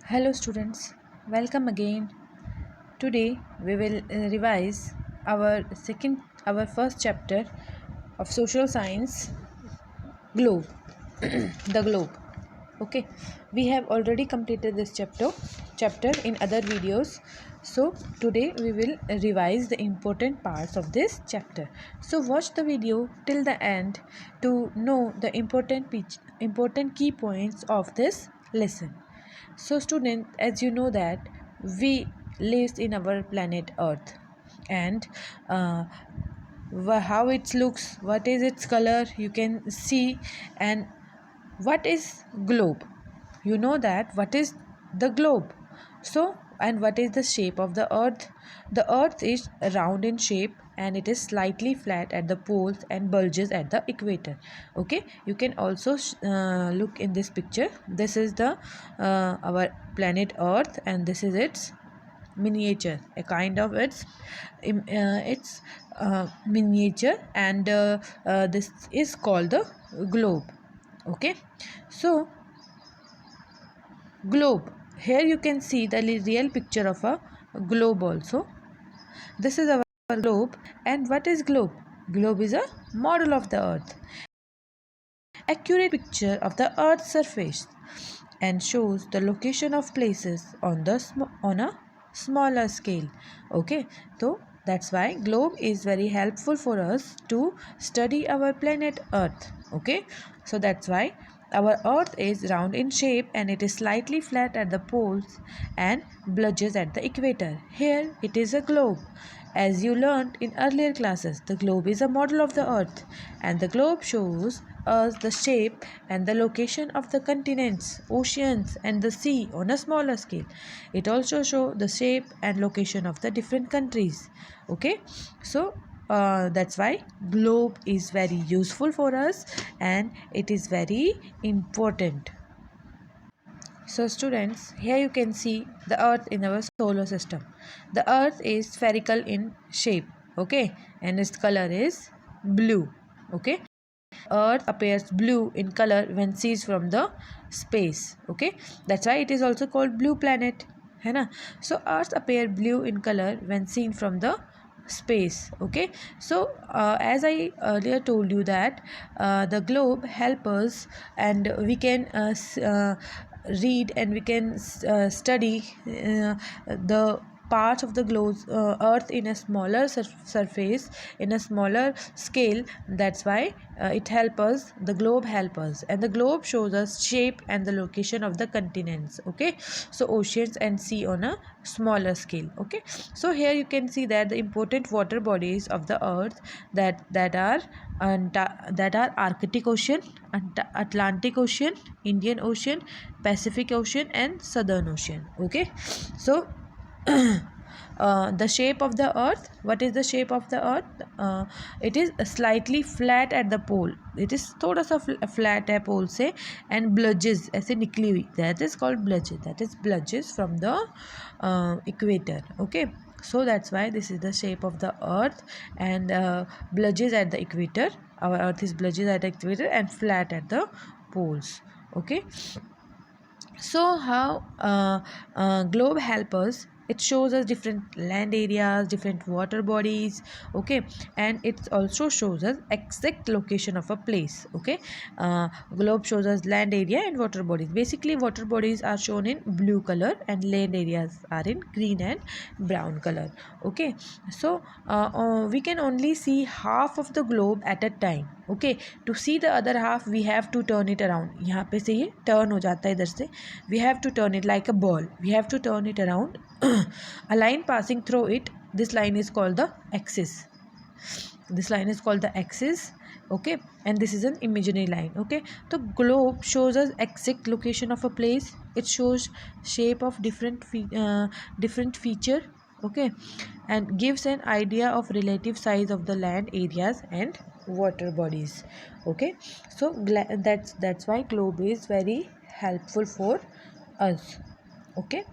Hello students, welcome again. Today we will revise our first chapter of social science, globe, the globe. Okay, we have already completed this chapter in other videos. So today we will revise the important parts of this chapter. So watch the video till the end to know the important key points of this lesson. So student, as you know that we live in our planet Earth, and how it looks, what is its color, you can see. And what is globe? You know that what is the globe. So, and what is the shape of the earth? The earth is round in shape and it is slightly flat at the poles and bulges at the equator. Okay, you can also look in this picture. This is the our planet earth, and this is its miniature, a kind of its miniature. And this is called the globe. Okay, so globe, here you can see the real picture of a globe also. This is our globe. And what is globe? Globe is a model of the earth, accurate picture of the earth's surface, and shows the location of places on on a smaller scale. Okay, so that's why globe is very helpful for us to study our planet earth. Okay, so that's why our earth is round in shape and it is slightly flat at the poles and bulges at the equator. Here it is a globe. As you learned in earlier classes, the globe is a model of the earth, and the globe shows us the shape and the location of the continents, oceans, and the sea on a smaller scale. It also shows the shape and location of the different countries. Okay, so that's why globe is very useful for us and it is very important. So students, here you can see the earth in our solar system. The earth is spherical in shape, okay, and its color is blue. Okay, earth appears blue in color when seen from the space. Okay, that's why it is also called blue planet, है ना. So earth appear blue in color when seen from the space. Okay, so as I earlier told you that the globe help us, and we can read and we can study the parts of the globe earth in a smaller surface, in a smaller scale. That's why it help us, the globe help us, and the globe shows us shape and the location of the continents. Okay, so oceans and sea on a smaller scale. Okay, so here you can see that the important water bodies of the earth that are Arctic Ocean, Atlantic Ocean, Indian Ocean, Pacific Ocean, and Southern Ocean. Okay, so the shape of the earth, what is the shape of the earth? It is slightly flat at the pole, it is थोड़ा सा flat है pole से, and bulges ऐसे निकली हुई, that is called bulges, that is bulges from the equator. Okay, so that's why this is the shape of the earth, and bulges at the equator. Our earth is bulges at the equator and flat at the poles. Okay, so how globe help us? It shows us different land areas, different water bodies. Okay, and it also shows us exact location of a place. Okay, globe shows us land area and water bodies. Basically water bodies are shown in blue color and land areas are in green and brown color. Okay, so we can only see half of the globe at a time. Okay, to see the other half we have to turn it around. यहाँ पे से ये turn हो जाता है इधर से. We have to turn it like a ball. We have to turn it around. A line passing through it, this line is called the axis. This line is called the axis. Okay, and this is an imaginary line. Okay, the globe shows us exact location of a place. It shows shape of different feature. Okay, and gives an idea of relative size of the land areas and water bodies. Okay, so that's why globe is very helpful for us. Okay,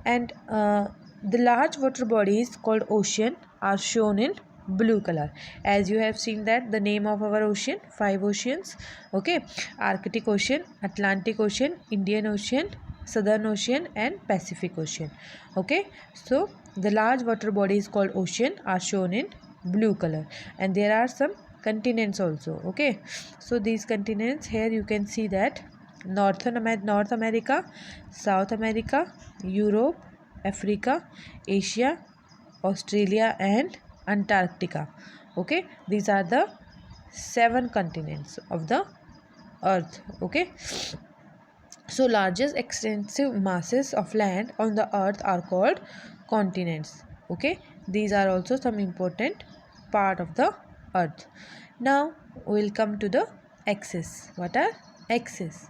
and the large water bodies called ocean are shown in blue color. As you have seen that the name of our ocean, 5 oceans. Okay, Arctic Ocean, Atlantic Ocean, Indian Ocean, Southern Ocean and Pacific Ocean. Okay, so the large water bodies called ocean are shown in blue color, and there are some continents also. Okay, so these continents here you can see that North America, South America, Europe, Africa, Asia, Australia and Antarctica. Okay, these are the 7 continents of the earth. Okay, so largest extensive masses of land on the earth are called continents. Okay, these are also some important part of the earth. Now we'll come to the axis. What are axis?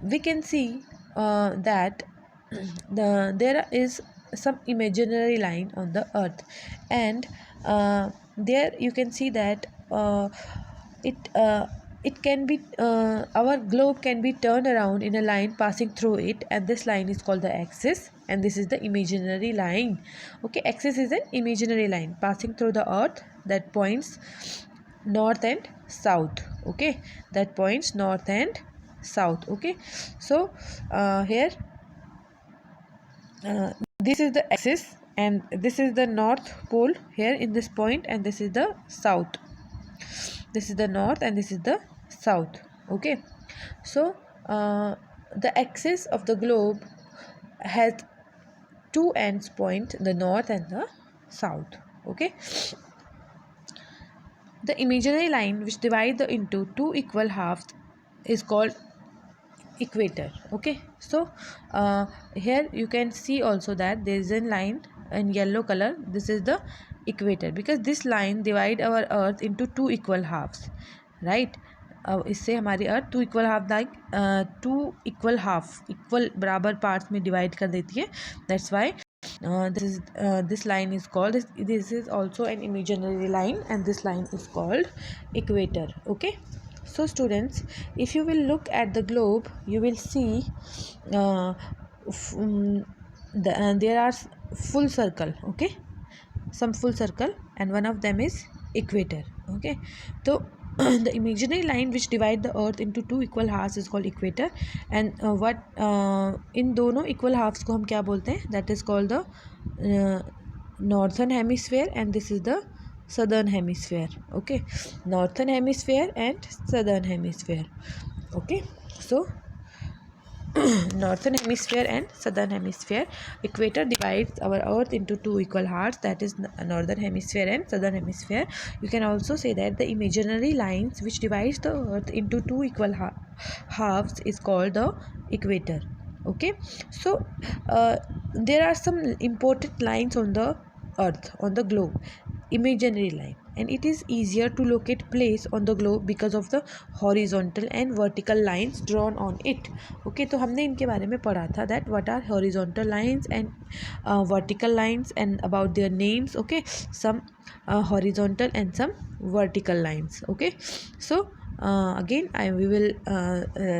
We can see that there is some imaginary line on the earth, and there you can see that it it can be our globe can be turned around in a line passing through it, and this line is called the axis, and this is the imaginary line. Okay, axis is an imaginary line passing through the earth that points north and south. Okay, that points north and south. Okay, so here this is the axis, and this is the north pole here in this point, and this is the south. This is the north and this is the south. Okay, so the axis of the globe has two ends point, the north and the south. Okay, the imaginary line which divides into two equal halves is called equator. Okay, so here you can see also that there is a line in yellow color. This is the equator, because this line divide our earth into two equal halves, right? इससे हमारी earth to equal half equal बराबर parts में divide कर देती है. That's why this line is called, this is also an imaginary line, and this line is called equator. Okay, so students, if you will look at the globe, you will see there are full circle. Okay, some full circle, and one of them is equator. Okay, so the imaginary line which divide the earth into two equal halves is called equator, and what इन दोनों equal halves को हम क्या बोलते हैं? That is called the northern hemisphere, and this is the southern hemisphere. Okay, northern hemisphere and southern hemisphere. Okay, so northern hemisphere and southern hemisphere. Equator divides our earth into two equal halves, that is northern hemisphere and southern hemisphere. You can also say that the imaginary lines which divides the earth into two equal halves is called the equator. Okay, so there are some important lines on the earth, on the globe, imaginary line, and it is easier to locate place on the globe because of the horizontal and vertical lines drawn on it. Okay, तो हमने इनके बारे में पढ़ा था that what are horizontal lines and vertical lines, and about their names. Okay, some horizontal and some vertical lines. Okay, so again we will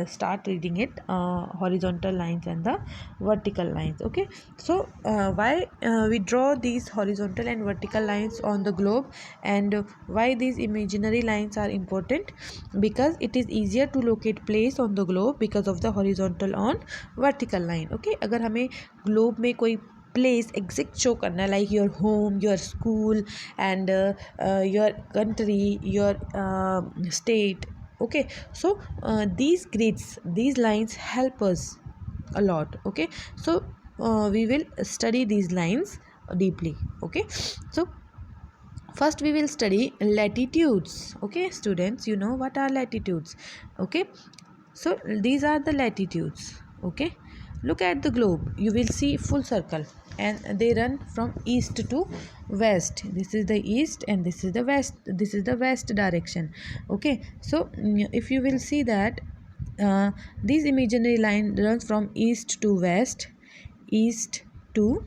start reading it, horizontal lines and the vertical lines. Okay, so why we draw these horizontal and vertical lines on the globe, and why these imaginary lines are important? Because it is easier to locate place on the globe because of the horizontal on vertical line. Okay, अगर हमें globe में कोई place exact show करना, like your home, your school, and your country, your state. Okay, so these grids, these lines help us a lot. Okay, so we will study these lines deeply. Okay, so first we will study latitudes. Okay, students, you know what are latitudes. Okay, so these are the latitudes. Okay, look at the globe, you will see full circle, and they run from east to west. This is the east and this is the west. This is the west direction. Okay, so if you will see that this imaginary line runs from east to west, east to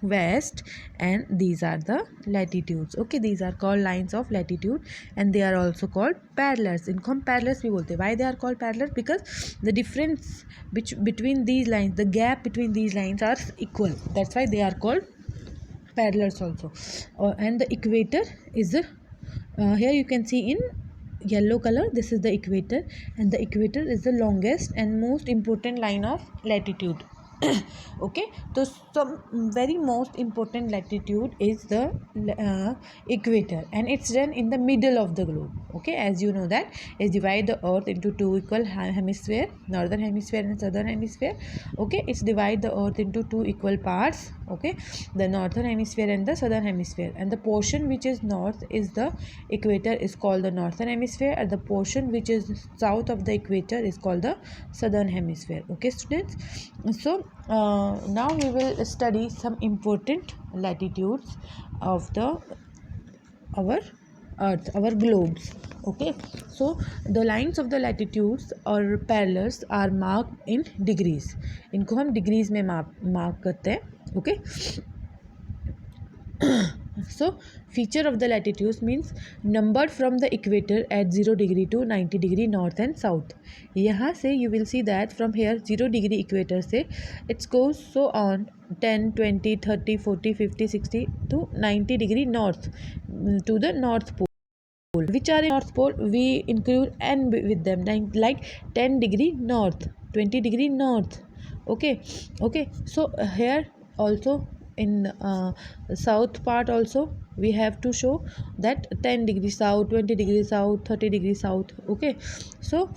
west, and these are the latitudes. Okay, these are called lines of latitude, and they are also called parallels. इनको हम parallels भी बोलते हैं. Why they are called parallels? Because the difference between these lines, the gap between these lines are equal. That's why they are called parallels also. And the equator is here you can see in yellow color, this is the equator, and the equator is the longest and most important line of latitude. Okay, so some very most important latitude is the equator, and it's done in the middle of the globe. Okay, as you know that is divide the earth into two equal hemisphere, northern hemisphere and southern hemisphere. Okay, it's divide the earth into two equal parts. Okay, the northern hemisphere and the southern hemisphere, and the portion which is north is the equator is called the northern hemisphere, and the portion which is south of the equator is called the southern hemisphere. Okay, students, so now we will study some important latitudes of the our earth, our globes. Okay, so the lines of the latitudes or parallels are marked in degrees. इनको हम degrees में mark करते हैं. Okay, so feature of the latitudes means numbered from the equator at 0 degree to 90 degree north and south. यहाँ से you will see that from here 0 degree equator से it goes so on 10, 20, 30, 40, 50, 60 to 90 degree north to the north pole. Which are in north pole, we include n with them, like 10 degree north, 20 degree north. Okay, so here also in south part also we have to show that 10 degree south, 20 degree south, 30 degree south. Okay, so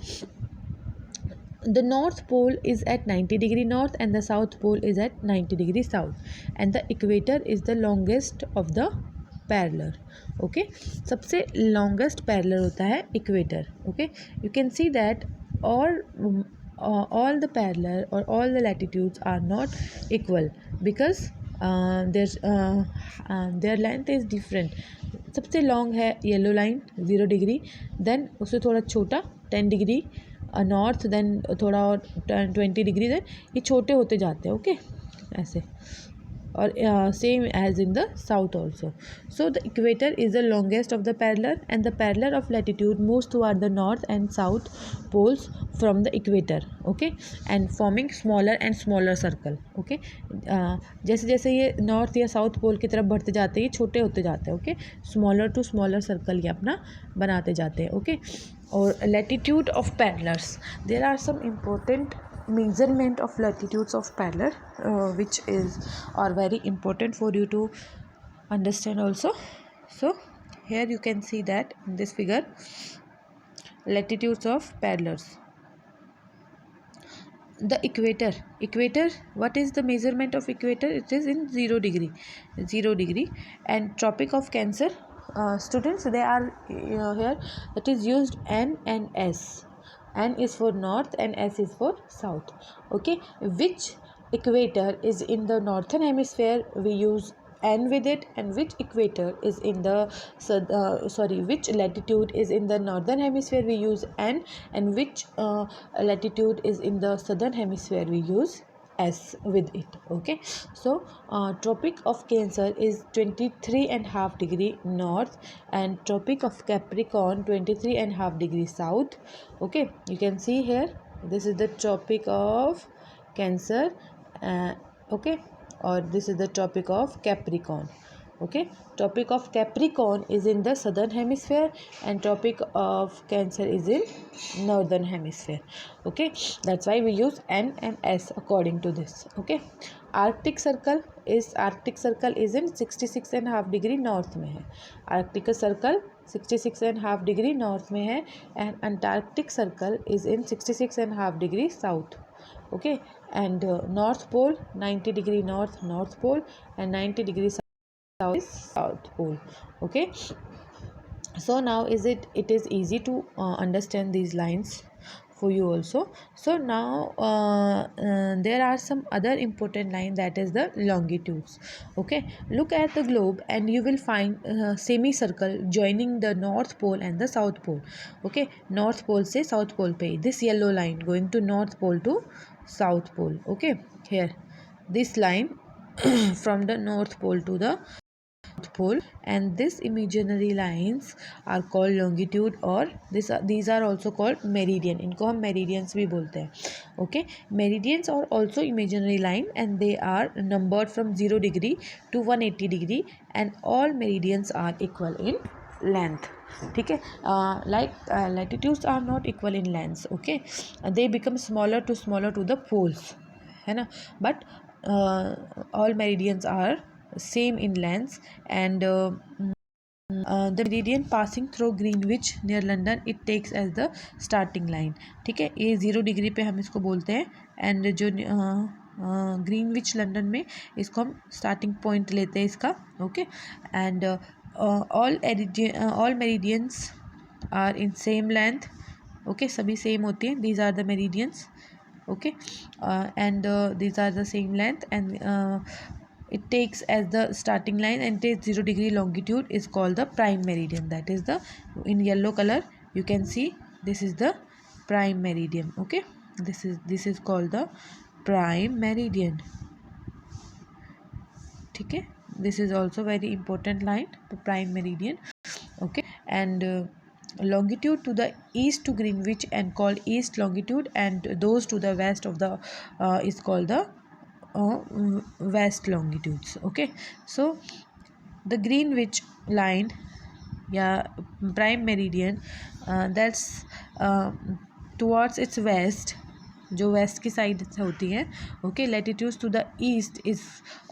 the north pole is at 90 degree north and the south pole is at 90 degree south, and the equator is the longest of the parallel. Okay, सबसे longest parallel होता है equator. Okay, you can see that all the parallel or all the latitudes are not equal because their length is different. सबसे long है yellow line 0 degree, then उससे थोड़ा छोटा 10 degree north, then थोड़ा और 20 degree, then ये छोटे होते जाते हैं. ओके, ऐसे, or same as in the south also. So the equator is the longest of the parallel, and the parallel of latitude moves toward the north and south poles from the equator. Okay, and forming smaller and smaller circle. Okay, जैसे जैसे ये north या south pole की तरफ बढ़ते जाते हैं ये छोटे होते जाते हैं. Okay, smaller to smaller circle ये अपना बनाते जाते हैं. ओके, और latitude of parallels, there are some important measurement of latitudes of parallel which is are very important for you to understand also. So here you can see that in this figure latitudes of parallels. The equator, what is the measurement of equator? It is in 0 degree. And tropic of Cancer, students, they are here, it is used N and S. N is for north and S is for south. Okay, which equator is in the northern hemisphere, we use N with it, and which equator is in the which latitude is in the northern hemisphere, we use N, and which latitude is in the southern hemisphere, we use S with it. Okay, so tropic of Cancer is 23.5 degree north, and tropic of Capricorn 23.5 degree south. Okay, you can see here this is the tropic of Cancer, okay, or this is the tropic of Capricorn. Okay, tropic of Capricorn is in the southern hemisphere and tropic of Cancer is in northern hemisphere. Okay, that's why we use N and S according to this. Okay, Arctic circle is in 66.5 degree north में है. Arctic circle 66.5 degree north में है, and Antarctic circle is in 66.5 degree south. Okay, and North Pole 90 degree north pole, and 90 degree south is south pole. Okay, so now it is easy to understand these lines for you also. So now there are some other important line, that is the longitudes. Okay, look at the globe and you will find semicircle joining the north pole and the south pole. Okay, north pole से south pole पे this yellow line going to north pole to south pole. Okay, here this line from the north pole to the south pole, and this imaginary lines are called longitude, or these are also called meridian. इनको हम meridians भी बोलते हैं. Okay, meridians are also imaginary line, and they are numbered from 0 degree to 180 degree, and all meridians are equal in length. ठीक है. Like latitudes are not equal in lengths. Okay, they become smaller to the poles, है ना. But all meridians are same in lengths, and the meridian passing through Greenwich near London, it takes as the starting line. ठीक है, ये 0 degree पे हम इसको बोलते हैं, एंड जो ग्रीनविच लंदन में इसको हम स्टार्टिंग पॉइंट लेते हैं इसका. Okay, and all meridians are in same length. Okay, सभी सेम होती हैं. These are the meridians. Okay, and these are the same length, and it takes as the starting line and takes 0 degree longitude is called the prime meridian. That is the, in yellow color you can see, this is the prime meridian. Okay, this is called the prime meridian. ठीक है, this is also very important line, the prime meridian. Okay, and longitude to the east to Greenwich and called east longitude, and those to the west of the is called the west longitudes. Okay, so the Greenwich line, prime meridian, that's towards its west, जो west की side से होती है. Okay, latitudes to the east is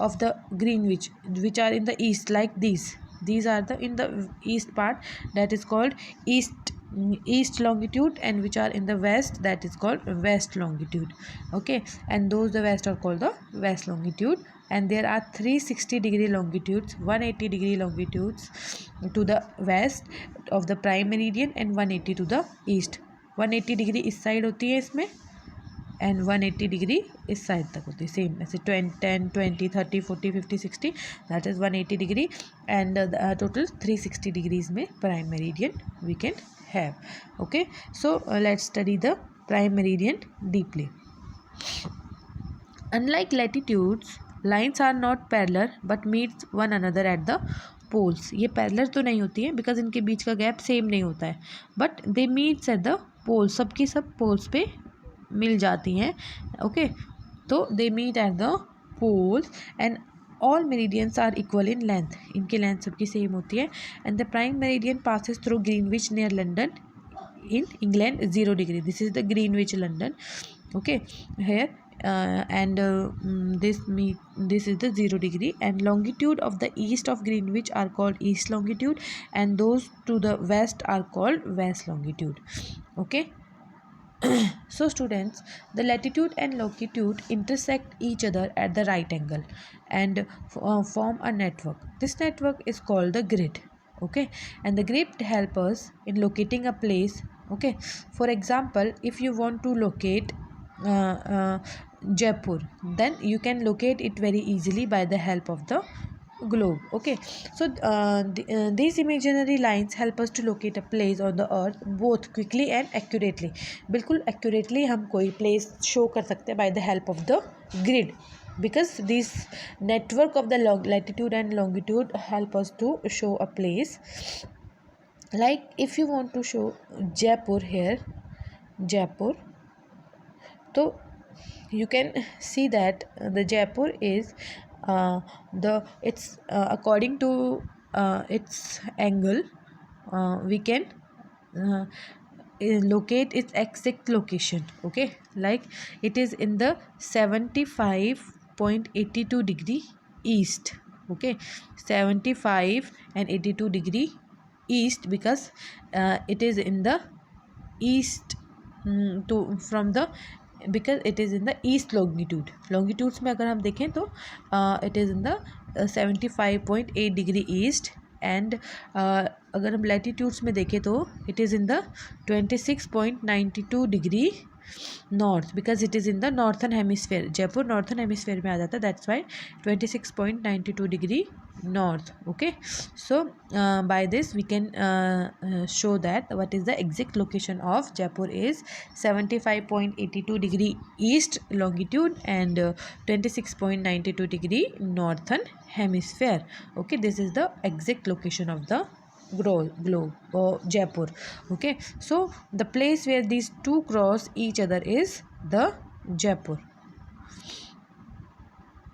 of the Greenwich which are in the east, like these are the in the east part, that is called east longitude, and which are in the west, that is called west longitude. Okay, and those the west are called the west longitude. And there are 360 degree longitudes, 180 degree longitudes to the west of the prime meridian, and 180 to the east. 180 degree इस side होती है इसमें, and 180 degree इस side तक होती है. Same ऐसे 10 20 30 40 50 60, that is 180 degree, and total 360 degrees में prime meridian we can have. Okay, so let's study the prime meridian deeply. Unlike latitudes, lines are not parallel but meets one another at the poles. ये parallel तो नहीं होती है because इनके बीच का gap same नहीं होता है, but they meets at the poles. सबकी सब पोल्स पे मिल जाती हैं. ओके, तो they meet at the poles, and all meridians are equal in length. इनकी लेंथ सबकी सेम होती है. And the prime meridian passes through Greenwich near London in England 0 degree. This is the Greenwich London. Okay, here and this is the 0 degree, and longitude of the east of Greenwich are called east longitude, and those to the west are called west longitude. Okay. So students, the latitude and longitude intersect each other at the right angle and form a network. This network is called the grid. Okay, and the grid help us in locating a place. Okay, for example, if you want to locate Jaipur, then you can locate it very easily by the help of the globe. Okay, so these imaginary lines help us to locate a place on the earth both quickly and accurately. बिल्कुल accurately हम कोई place show कर सकते हैं by the help of the grid, because this network of the latitude and longitude help us to show a place. Like if you want to show Jaipur here, Jaipur, so you can see that the Jaipur is it's according to its angle, we can locate its exact location. Okay, like it is in the 75.82 degree east. Okay, 75 and 82 degree east, because it is in the east from the, because it is in the east longitudes में अगर हम देखें तो it is in the 75.8 degree east, and अगर हम latitudes में देखें तो it is in the 26.92 degree north, because it is in the northern hemisphere. Jaipur northern hemisphere में आ जाता है, that's why 26.92 degree north. Okay, so by this we can show that what is the exact location of Jaipur is 75.82 degree east longitude and 26.92 degree northern hemisphere. Okay, this is the exact location of the globe or Jaipur. Okay, so the place where these two cross each other is the Jaipur.